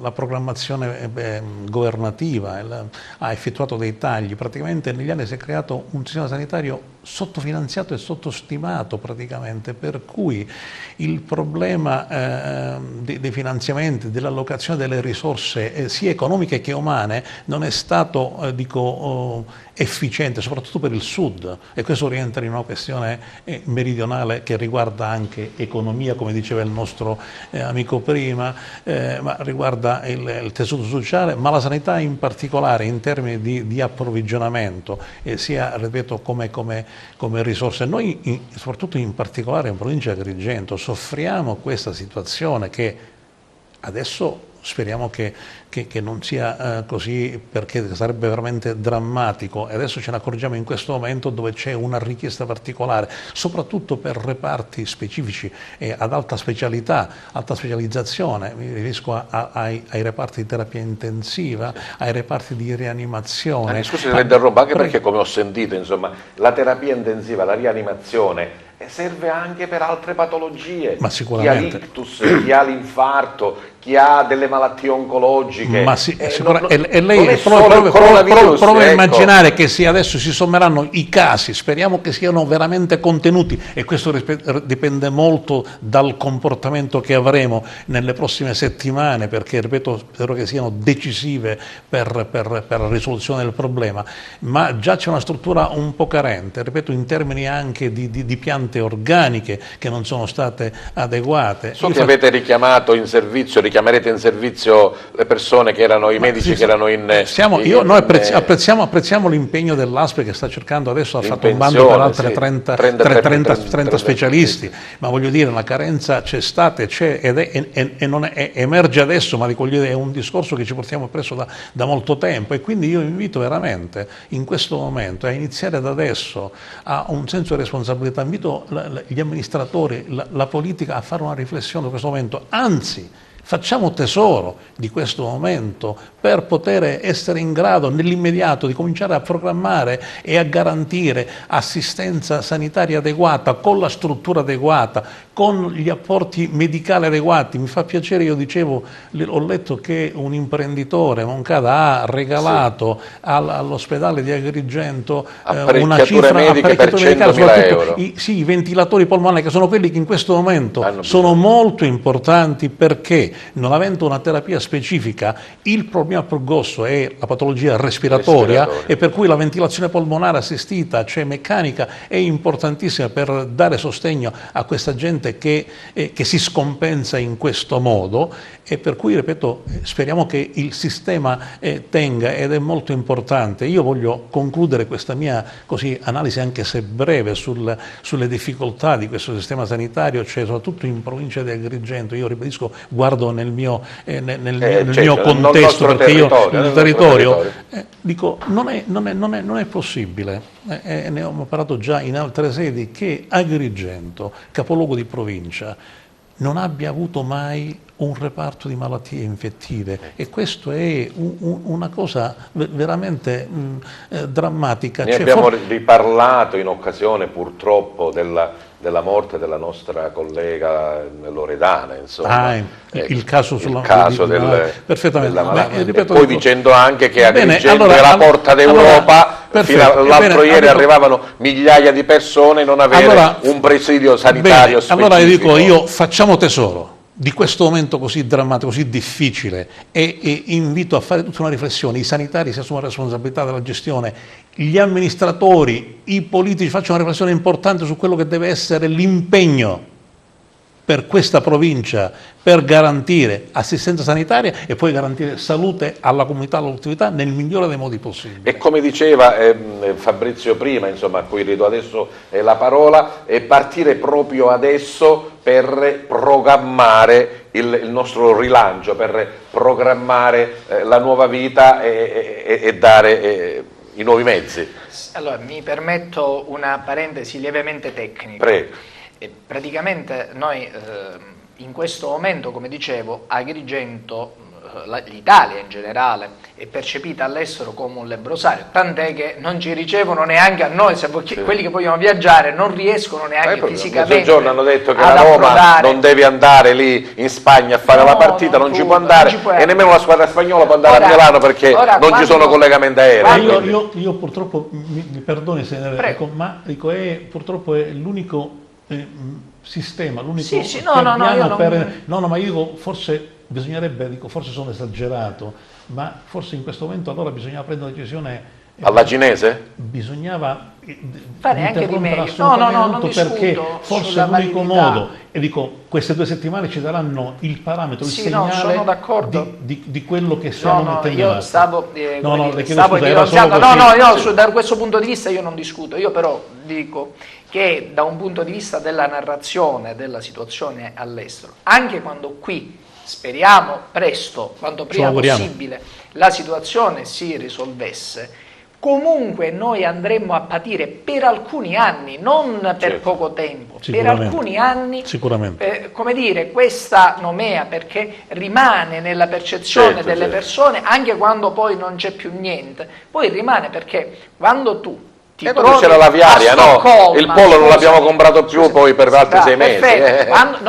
la programmazione governativa ha effettuato dei tagli, praticamente negli anni si è creato un sistema sanitario sottofinanziato e sottostimato praticamente, per cui il problema dei finanziamenti, dell'allocazione delle risorse sia economiche che umane non è stato efficiente, soprattutto per il Sud, e questo rientra in una questione meridionale che riguarda anche economia, come diceva il nostro amico prima, ma riguarda il tessuto sociale, ma la sanità in particolare in termini di approvvigionamento, sia, ripeto, come risorse. Noi, soprattutto in particolare in provincia di Agrigento, soffriamo questa situazione che adesso speriamo che non sia così, perché sarebbe veramente drammatico, e adesso ce ne accorgiamo in questo momento dove c'è una richiesta particolare, soprattutto per reparti specifici e ad alta specialità, alta specializzazione. Mi riferisco ai reparti di terapia intensiva, ai reparti di rianimazione. Scusi, le interrompo, anche perché, come ho sentito, insomma, la terapia intensiva, la rianimazione serve anche per altre patologie. Ma sicuramente. Chi ha l'ictus, chi ha l'infarto, chi ha delle malattie oncologiche. Ma sì, e non è lei solo il coronavirus, prova a ecco. immaginare che se adesso si sommeranno i casi, speriamo che siano veramente contenuti, e questo dipende molto dal comportamento che avremo nelle prossime settimane, perché, ripeto, spero che siano decisive per la risoluzione del problema, ma già c'è una struttura un po' carente, ripeto, in termini anche di piante organiche che non sono state adeguate. So che avete richiamato in servizio, richiamerete in servizio le persone che erano, i medici che erano noi apprezziamo l'impegno dell'ASP, che sta cercando, adesso ha fatto un bando per altre 30 specialisti, ma voglio dire, la carenza c'è stata, c'è e non emerge adesso, ma è un discorso che ci portiamo presso da molto tempo, e quindi io invito veramente in questo momento a iniziare da adesso a un senso di responsabilità, invito gli amministratori, la politica a fare una riflessione in questo momento, anzi facciamo tesoro di questo momento per poter essere in grado nell'immediato di cominciare a programmare e a garantire assistenza sanitaria adeguata, con la struttura adeguata, con gli apporti medicali adeguati. Mi fa piacere, io dicevo, ho letto che un imprenditore, Moncada, ha regalato all'ospedale di Agrigento una cifra, mediche per 100.000 euro. I ventilatori polmonari, che sono quelli che in questo momento sono molto importanti, perché non avendo una terapia specifica, il problema più grosso è la patologia respiratoria, e per cui la ventilazione polmonare assistita, cioè meccanica, è importantissima per dare sostegno a questa gente che si scompensa in questo modo, e per cui, ripeto, speriamo che il sistema tenga, ed è molto importante. Io voglio concludere questa mia analisi, anche se breve, sulle difficoltà di questo sistema sanitario, cioè soprattutto in provincia di Agrigento. Io ribadisco, guardo nel mio contesto, perché io nel territorio dico non è possibile, ne ho parlato già in altre sedi, che Agrigento, capoluogo di provincia, non abbia avuto mai un reparto di malattie infettive, e questo è una cosa veramente drammatica. Ne abbiamo riparlato in occasione, purtroppo, della morte della nostra collega loredana, insomma. Il caso perfettamente. Della malattia. Ripeto, poi dicendo anche che Agrigento è la porta d'Europa, fino all'altro ieri arrivavano migliaia di persone, non avere un presidio sanitario specifico. Allora io facciamo tesoro di questo momento così drammatico, così difficile, e invito a fare tutta una riflessione. I sanitari si assumono la responsabilità della gestione, gli amministratori, i politici facciano una riflessione importante su quello che deve essere l'impegno per questa provincia, per garantire assistenza sanitaria e poi garantire salute alla comunità, all'attività, nel migliore dei modi possibili. E come diceva Fabrizio prima, insomma, a cui rido adesso la parola, partire proprio adesso per programmare il nostro rilancio, per programmare la nuova vita e dare i nuovi mezzi. Allora, mi permetto una parentesi lievemente tecnica. Prego. Praticamente noi in questo momento, come dicevo, Agrigento, l'Italia in generale, è percepita all'estero come un lebbrosario, tant'è che non ci ricevono neanche a noi, quelli che vogliono viaggiare non riescono neanche fisicamente. Un giorno hanno detto che la Roma non deve andare lì in Spagna a fare la partita, non ci può andare, e nemmeno la squadra spagnola può andare a Milano perché non ci sono collegamenti aerei. Io purtroppo, mi perdoni se ma dico, purtroppo è l'unico sistema, l'unico ma io dico, forse bisognerebbe, forse sono esagerato, ma forse in questo momento allora bisognava prendere una decisione alla cinese? Bisognava fare anche di meglio. Non perché forse è l'unico modo, e dico, queste 2 settimane ci daranno il parametro, il segnale di quello che siamo mettendo in atto. Da questo punto di vista io non discuto, io però dico che da un punto di vista della narrazione della situazione all'estero, anche quando qui speriamo presto, quanto prima possibile, la situazione si risolvesse, comunque noi andremmo a patire per alcuni anni, non per poco tempo, per alcuni anni, come dire, questa nomea, perché rimane nella percezione delle persone, anche quando poi non c'è più niente, poi rimane, perché quando tu c'era la viaria, no? Il pollo non l'abbiamo comprato più poi per altri 6 mesi.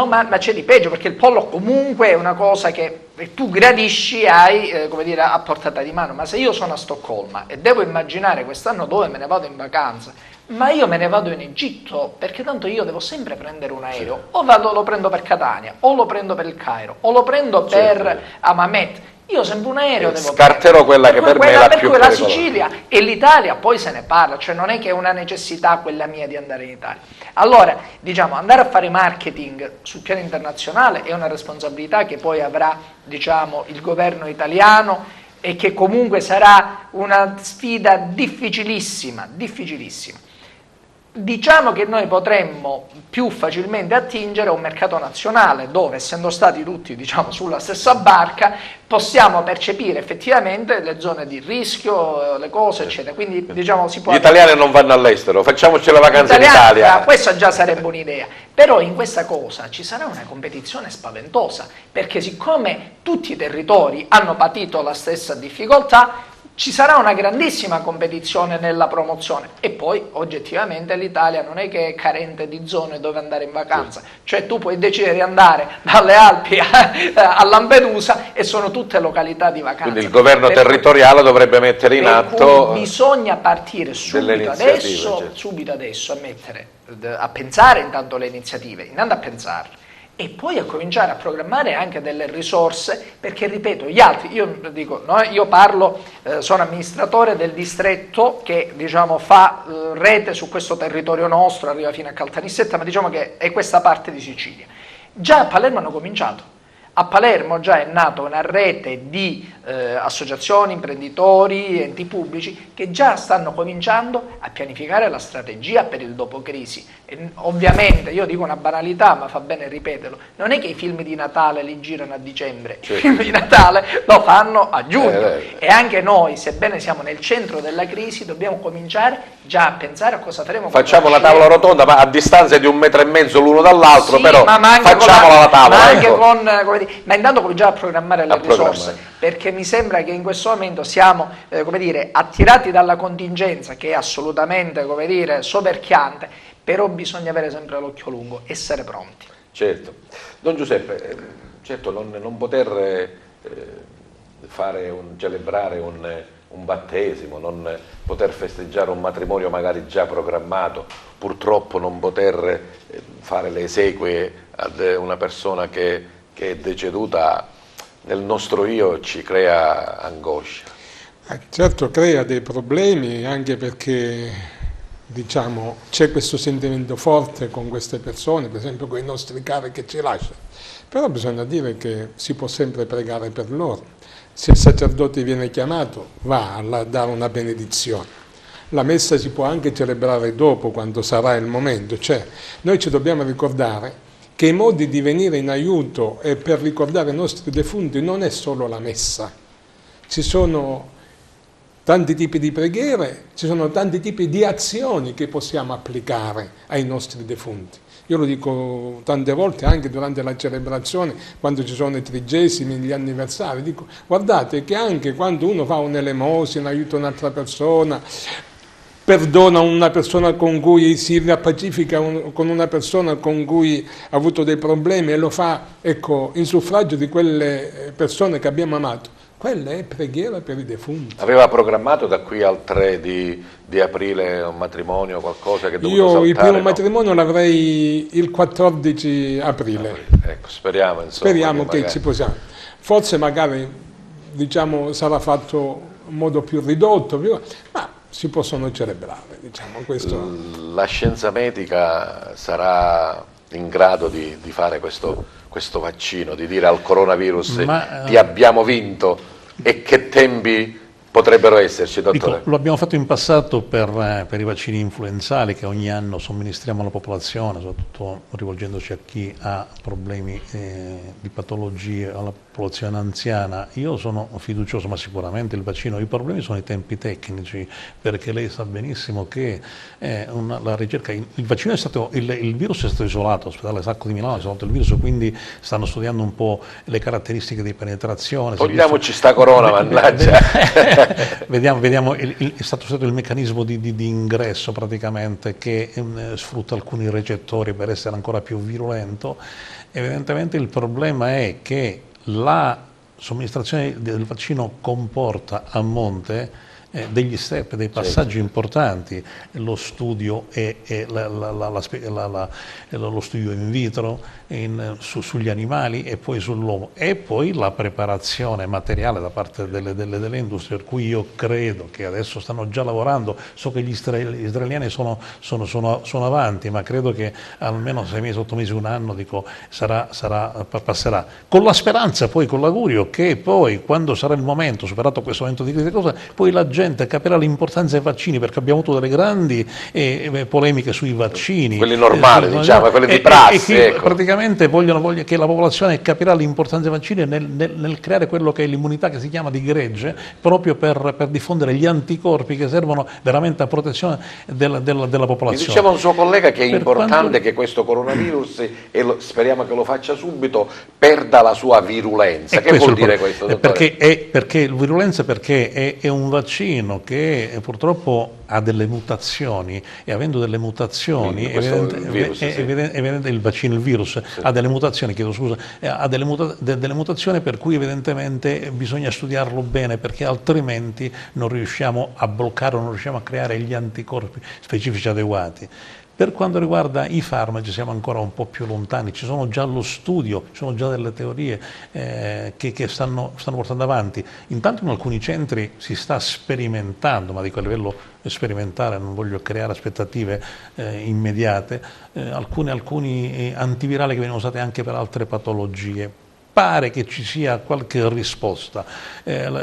Ma c'è di peggio, perché il pollo comunque è una cosa che tu gradisci, hai come dire, a portata di mano. Ma se io sono a Stoccolma e devo immaginare quest'anno dove me ne vado in vacanza, ma io me ne vado in Egitto, perché tanto io devo sempre prendere un aereo, o lo prendo per Catania, o lo prendo per il Cairo, o lo prendo per Hammamet. Io sempre un aereo devo scarterò quella che per me è la più pericolosa. La Sicilia e l'Italia poi se ne parla, cioè non è che è una necessità quella mia di andare in Italia. Allora, diciamo, andare a fare marketing sul piano internazionale è una responsabilità che poi avrà, diciamo, il governo italiano, e che comunque sarà una sfida difficilissima, difficilissima. Diciamo che noi potremmo più facilmente attingere a un mercato nazionale dove, essendo stati tutti, diciamo, sulla stessa barca, possiamo percepire effettivamente le zone di rischio, le cose, eccetera. Quindi, diciamo, si può... Gli italiani non vanno all'estero, facciamoci le vacanze in Italia. Questa già sarebbe un'idea. Però in questa cosa ci sarà una competizione spaventosa, perché siccome tutti i territori hanno patito la stessa difficoltà, ci sarà una grandissima competizione nella promozione, e poi oggettivamente l'Italia non è che è carente di zone dove andare in vacanza, cioè tu puoi decidere di andare dalle Alpi a Lampedusa e sono tutte località di vacanza. Quindi il governo territoriale dovrebbe mettere in atto... Bisogna partire subito adesso a pensare intanto le iniziative, intanto a pensarle, e poi a cominciare a programmare anche delle risorse, perché ripeto, gli altri, io dico, no, io parlo, sono amministratore del distretto che, diciamo, fa rete su questo territorio nostro, arriva fino a Caltanissetta, ma diciamo che è questa parte di Sicilia. Già a Palermo hanno cominciato. A Palermo già è nata una rete di associazioni, imprenditori, enti pubblici che già stanno cominciando a pianificare la strategia per il dopo crisi. E ovviamente, io dico una banalità, ma fa bene ripeterlo, non è che i film di Natale li girano a dicembre, i film di Natale lo fanno a giugno, e anche noi, sebbene siamo nel centro della crisi, dobbiamo cominciare già a pensare a cosa faremo. Facciamo la tavola rotonda, ma a distanza di 1,5 metri l'uno dall'altro, sì, però facciamola la tavola. Ma intanto cominciamo a programmare le risorse, perché mi sembra che in questo momento siamo attirati dalla contingenza, che è assolutamente soverchiante, però bisogna avere sempre l'occhio lungo, essere pronti. Certo. Don Giuseppe, certo non poter celebrare un battesimo, non poter festeggiare un matrimonio magari già programmato, purtroppo non poter fare le esequie ad una persona che è deceduta, nel nostro io ci crea angoscia. Certo, crea dei problemi, anche perché, diciamo, c'è questo sentimento forte con queste persone, per esempio con i nostri cari che ci lasciano, però bisogna dire che si può sempre pregare per loro. Se il sacerdote viene chiamato, va a dare una benedizione. La messa si può anche celebrare dopo, quando sarà il momento, cioè noi ci dobbiamo ricordare che i modi di venire in aiuto e per ricordare i nostri defunti non è solo la messa. Ci sono tanti tipi di preghiere, ci sono tanti tipi di azioni che possiamo applicare ai nostri defunti. Io lo dico tante volte anche durante la celebrazione, quando ci sono i 30esimi, gli anniversari, dico guardate che anche quando uno fa un'elemosina, aiuta un'altra persona, perdona una persona con cui si riappacifica con una persona con cui ha avuto dei problemi e lo fa, ecco, in suffragio di quelle persone che abbiamo amato, quella è preghiera per i defunti. Aveva programmato da qui al 3 di aprile un matrimonio, qualcosa che è dovuto Io saltare? il primo No? matrimonio l'avrei il 14 aprile. Ecco, speriamo, insomma, Speriamo che magari ci possiamo. Forse magari, diciamo, sarà fatto in modo più ridotto, ma si possono celebrare, diciamo, questo. la scienza medica sarà in grado di fare questo vaccino, di dire al coronavirus ti abbiamo vinto, e che tempi potrebbero esserci, dottore? Lo abbiamo fatto in passato per i vaccini influenzali che ogni anno somministriamo alla popolazione, soprattutto rivolgendoci a chi ha problemi di patologie, alla popolazione anziana. Io sono fiducioso, ma sicuramente il vaccino, i problemi sono i tempi tecnici, perché lei sa benissimo che la ricerca, il vaccino è stato, il virus è stato isolato, l'ospedale Sacco di Milano ha isolato il virus, quindi stanno studiando un po' le caratteristiche di penetrazione. Togliamoci sta corona, mannaggia! Vediamo, è stato usato il meccanismo di ingresso praticamente, che sfrutta alcuni recettori per essere ancora più virulento. Evidentemente il problema è che la somministrazione del vaccino comporta a monte degli step, dei passaggi importanti, lo studio e lo studio in vitro sugli animali e poi sull'uomo, e poi la preparazione materiale da parte delle industrie, per cui io credo che adesso stanno già lavorando. So che gli israeliani sono avanti, ma credo che almeno 6 mesi, 8 mesi, un anno, dico, passerà, con la speranza, poi con l'augurio che poi, quando sarà il momento, superato questo momento di crisi, poi la gente capirà l'importanza dei vaccini, perché abbiamo avuto delle grandi polemiche sui vaccini, quelli normali, diciamo, quelli di prassi, ecco. Praticamente vogliono che la popolazione capirà l'importanza dei vaccini nel creare quello che è l'immunità, che si chiama di gregge, proprio per diffondere gli anticorpi che servono veramente a protezione della popolazione. Mi diceva un suo collega che è importante che questo coronavirus, e speriamo che lo faccia subito, perda la sua virulenza. Che vuol dire questo, dottore? Perché virulenza, perché è un vaccino che purtroppo ha delle mutazioni, e avendo delle mutazioni, evidente il vaccino, il virus, sì, ha delle mutazioni, chiedo scusa, ha delle mutazioni, per cui evidentemente bisogna studiarlo bene, perché altrimenti non riusciamo a bloccare, non riusciamo a creare gli anticorpi specifici adeguati. Per quanto riguarda i farmaci siamo ancora un po' più lontani, ci sono già allo studio, ci sono già delle teorie che stanno portando avanti. Intanto in alcuni centri si sta sperimentando, ma dico a livello sperimentale, non voglio creare aspettative immediate, alcuni antivirali che vengono usati anche per altre patologie. Pare che ci sia qualche risposta.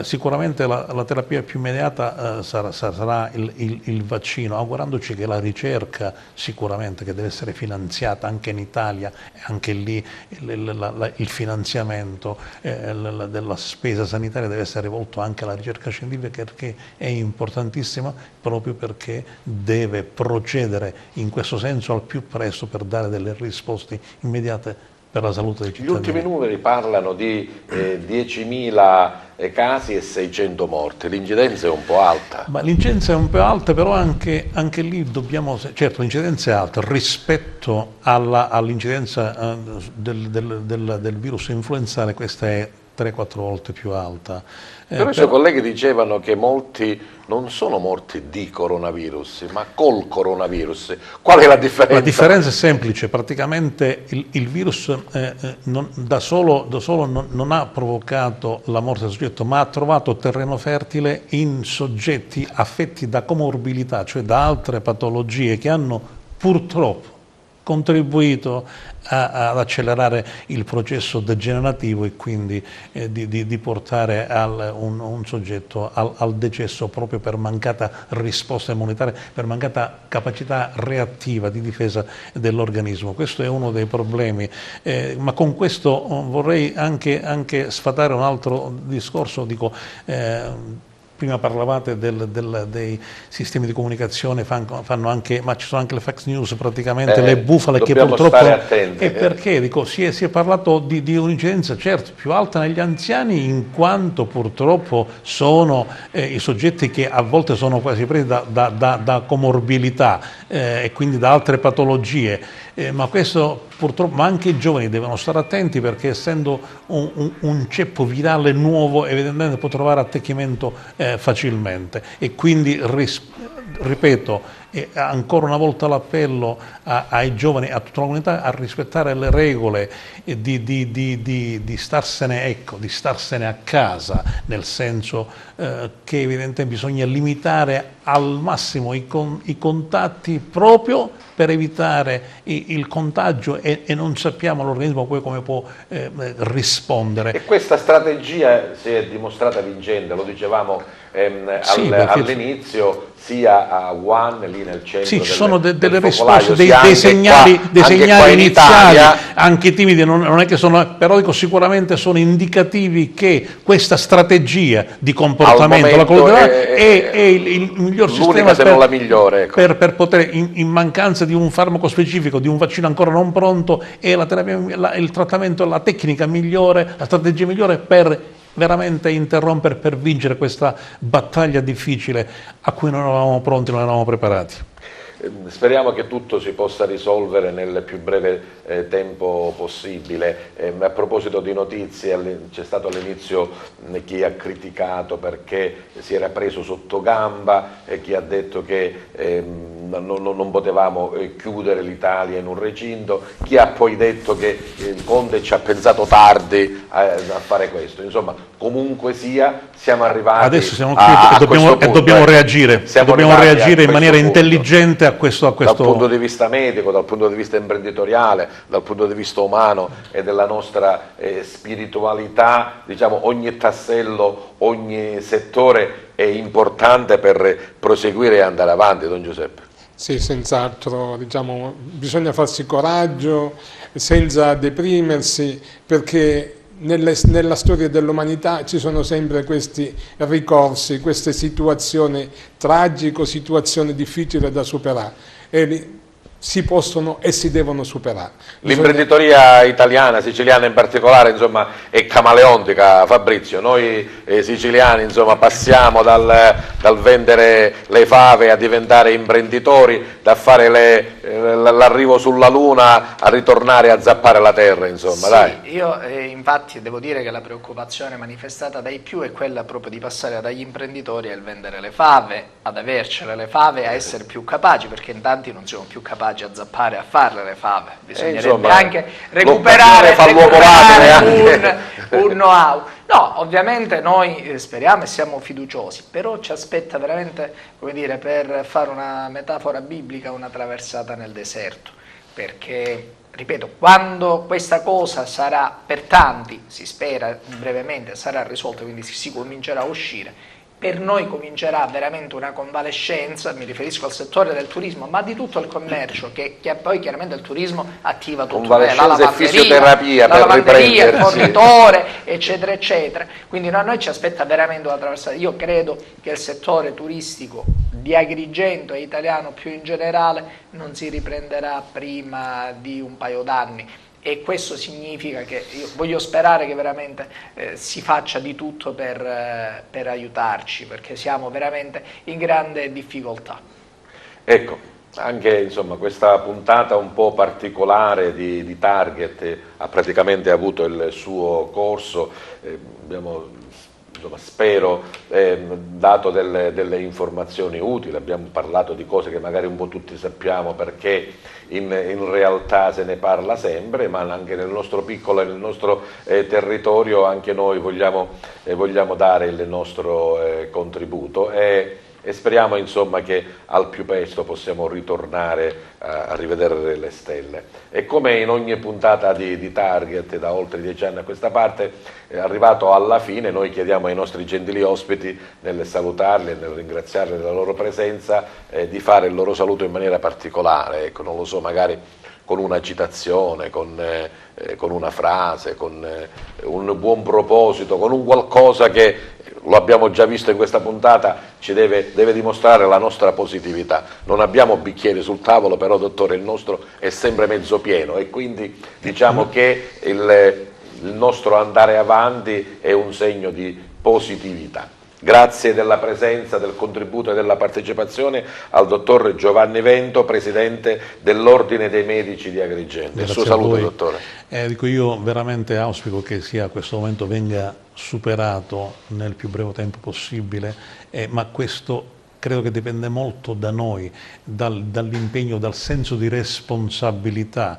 Sicuramente la terapia più immediata sarà il vaccino, augurandoci che la ricerca, sicuramente, che deve essere finanziata anche in Italia, anche lì il finanziamento della spesa sanitaria deve essere rivolto anche alla ricerca scientifica, perché è importantissima, proprio perché deve procedere in questo senso al più presto per dare delle risposte immediate per la salute dei cittadini. Gli ultimi numeri parlano di 10.000 casi e 600 morti, l'incidenza è un po' alta. Ma l'incidenza è un po' alta, però anche lì dobbiamo, certo l'incidenza è alta rispetto all'incidenza del virus influenzale, questa è 3-4 volte più alta. Però i suoi colleghi dicevano che molti non sono morti di coronavirus, ma col coronavirus. Qual è la differenza? La differenza è semplice, praticamente il virus da solo non ha provocato la morte del soggetto, ma ha trovato terreno fertile in soggetti affetti da comorbilità, cioè da altre patologie che hanno purtroppo contribuito ad accelerare il processo degenerativo, e quindi di portare un soggetto al decesso, proprio per mancata risposta immunitaria, per mancata capacità reattiva di difesa dell'organismo. Questo è uno dei problemi, ma con questo vorrei anche sfatare un altro discorso. Dico, prima parlavate dei sistemi di comunicazione, fanno anche, ma ci sono anche le fake news praticamente, le bufale che purtroppo... stare attenti. E perché? Dico, si è parlato di un'incidenza certo più alta negli anziani, in quanto purtroppo sono i soggetti che a volte sono quasi presi da comorbilità e quindi da altre patologie, ma questo purtroppo, ma anche i giovani devono stare attenti, perché essendo un ceppo virale nuovo evidentemente può trovare attecchimento facilmente, e quindi ripeto, ancora una volta l'appello ai giovani, a tutta la comunità, a rispettare le regole di starsene a casa, nel senso che evidentemente bisogna limitare al massimo i contatti, proprio per evitare il contagio, e non sappiamo l'organismo poi come può rispondere. E questa strategia si è dimostrata vincente, lo dicevamo all'inizio, sia a Wuhan, lì nel centro. Sì, ci sono delle risposte, dei segnali iniziali, Italia, anche timidi, non è che sono, però dico, sicuramente sono indicativi che questa strategia di comportamento è il miglior sistema, se non la migliore, ecco, per poter, in mancanza di un farmaco specifico, di un vaccino ancora non pronto, è la terapia, il trattamento, la tecnica migliore, la strategia migliore per veramente interrompere, per vincere questa battaglia difficile a cui non eravamo pronti, non eravamo preparati. Speriamo che tutto si possa risolvere nel più breve tempo possibile. A proposito di notizie, c'è stato all'inizio chi ha criticato perché si era preso sotto gamba e chi ha detto che non potevamo chiudere l'Italia in un recinto, chi ha poi detto che il Conte ci ha pensato tardi a fare questo. Insomma, comunque sia, siamo arrivati adesso siamo qui e dobbiamo reagire, in maniera intelligente a questo. Dal punto di vista medico, dal punto di vista imprenditoriale, dal punto di vista umano e della nostra spiritualità, diciamo, ogni tassello, ogni settore è importante per proseguire e andare avanti, Don Giuseppe. Sì, senz'altro, diciamo, bisogna farsi coraggio senza deprimersi, perché nella storia dell'umanità ci sono sempre questi ricorsi, queste situazioni tragiche, situazioni difficili da superare, e si possono e si devono superare. L'imprenditoria italiana, siciliana in particolare, insomma, è camaleontica, Fabrizio. Noi siciliani, insomma, passiamo dal vendere le fave a diventare imprenditori, da fare l'arrivo sulla Luna a ritornare a zappare la terra, insomma. Sì, dai. Io infatti devo dire che la preoccupazione manifestata dai più è quella proprio di passare dagli imprenditori al vendere le fave, ad avercele le fave, a essere più capaci, perché in tanti non siamo più capaci a zappare, a farle le fave. Bisognerebbe anche recuperare un know-how. No, ovviamente noi speriamo e siamo fiduciosi, però ci aspetta veramente, come dire, per fare una metafora biblica, una traversata nel deserto, perché, ripeto, quando questa cosa sarà per tanti, si spera brevemente, sarà risolta, quindi si comincerà a uscire, per noi comincerà veramente una convalescenza, mi riferisco al settore del turismo, ma di tutto il commercio, che poi chiaramente il turismo attiva tutto, la lavanderia, fisioterapia, per il fornitore, eccetera, eccetera. Quindi noi ci aspetta veramente una traversata. Io credo che il settore turistico di Agrigento e italiano più in generale non si riprenderà prima di un paio d'anni. E questo significa che io voglio sperare che veramente si faccia di tutto per aiutarci, perché siamo veramente in grande difficoltà. Ecco, anche insomma, questa puntata un po' particolare di Target ha praticamente avuto il suo corso. Abbiamo, insomma, spero, dato delle informazioni utili, abbiamo parlato di cose che magari un po' tutti sappiamo, perché in realtà se ne parla sempre, ma anche nel nostro piccolo e nel nostro territorio anche noi vogliamo dare il nostro contributo e speriamo, insomma, che al più presto possiamo ritornare a rivedere le stelle. E come in ogni puntata di Target da oltre 10 anni a questa parte, arrivato alla fine, noi chiediamo ai nostri gentili ospiti, nel salutarli e nel ringraziarli della loro presenza, di fare il loro saluto in maniera particolare. Ecco, non lo so, magari con una citazione, con una frase, con un buon proposito, con un qualcosa che, lo abbiamo già visto in questa puntata, ci deve dimostrare la nostra positività. Non abbiamo bicchieri sul tavolo, però dottore il nostro è sempre mezzo pieno e quindi diciamo che il nostro andare avanti è un segno di positività. Grazie della presenza, del contributo e della partecipazione al dottor Giovanni Vento, presidente dell'Ordine dei Medici di Agrigento. Il suo saluto, dottore. Dico, io veramente auspico che questo momento venga superato nel più breve tempo possibile, ma questo credo che dipende molto da noi, dall'impegno, dal senso di responsabilità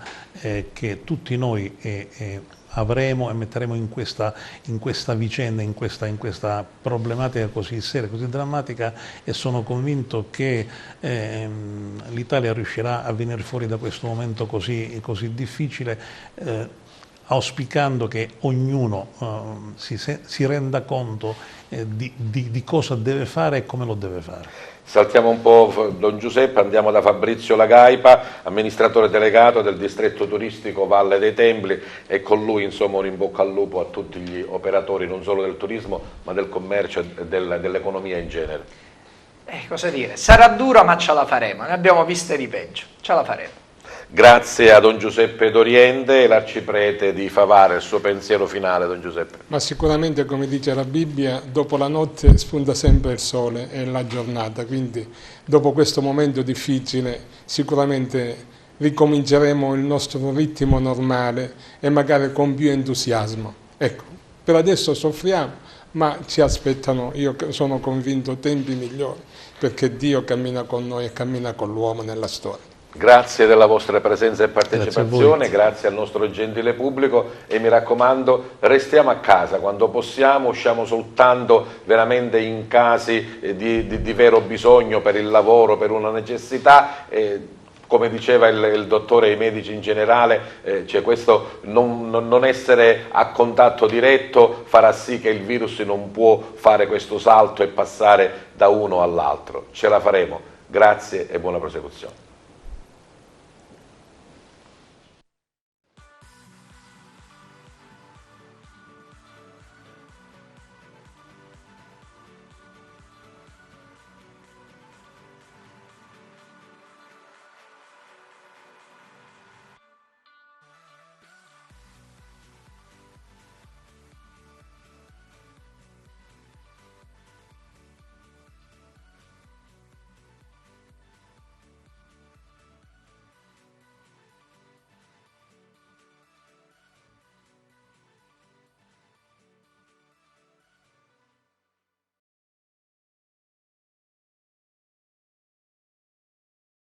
che tutti noi avremo e metteremo in questa vicenda, in questa problematica così seria, così drammatica, e sono convinto che l'Italia riuscirà a venire fuori da questo momento così difficile, auspicando che ognuno si renda conto di cosa deve fare e come lo deve fare. Saltiamo un po' Don Giuseppe, andiamo da Fabrizio Lagaipa, amministratore delegato del distretto turistico Valle dei Templi, e con lui insomma un in bocca al lupo a tutti gli operatori non solo del turismo ma del commercio e dell'economia in genere. Cosa dire, sarà dura ma ce la faremo, ne abbiamo viste di peggio, ce la faremo. Grazie a Don Giuseppe Doriente, l'arciprete di Favara, il suo pensiero finale, Don Giuseppe. Ma sicuramente, come dice la Bibbia, dopo la notte spunta sempre il sole e la giornata, quindi dopo questo momento difficile sicuramente ricominceremo il nostro ritmo normale e magari con più entusiasmo. Ecco, per adesso soffriamo, ma ci aspettano, io sono convinto, tempi migliori, perché Dio cammina con noi e cammina con l'uomo nella storia. Grazie della vostra presenza e partecipazione, grazie al nostro gentile pubblico, e mi raccomando, restiamo a casa quando possiamo, usciamo soltanto veramente in casi di vero bisogno, per il lavoro, per una necessità. Come diceva il dottore e i medici in generale, cioè questo non essere a contatto diretto farà sì che il virus non può fare questo salto e passare da uno all'altro. Ce la faremo. Grazie e buona prosecuzione.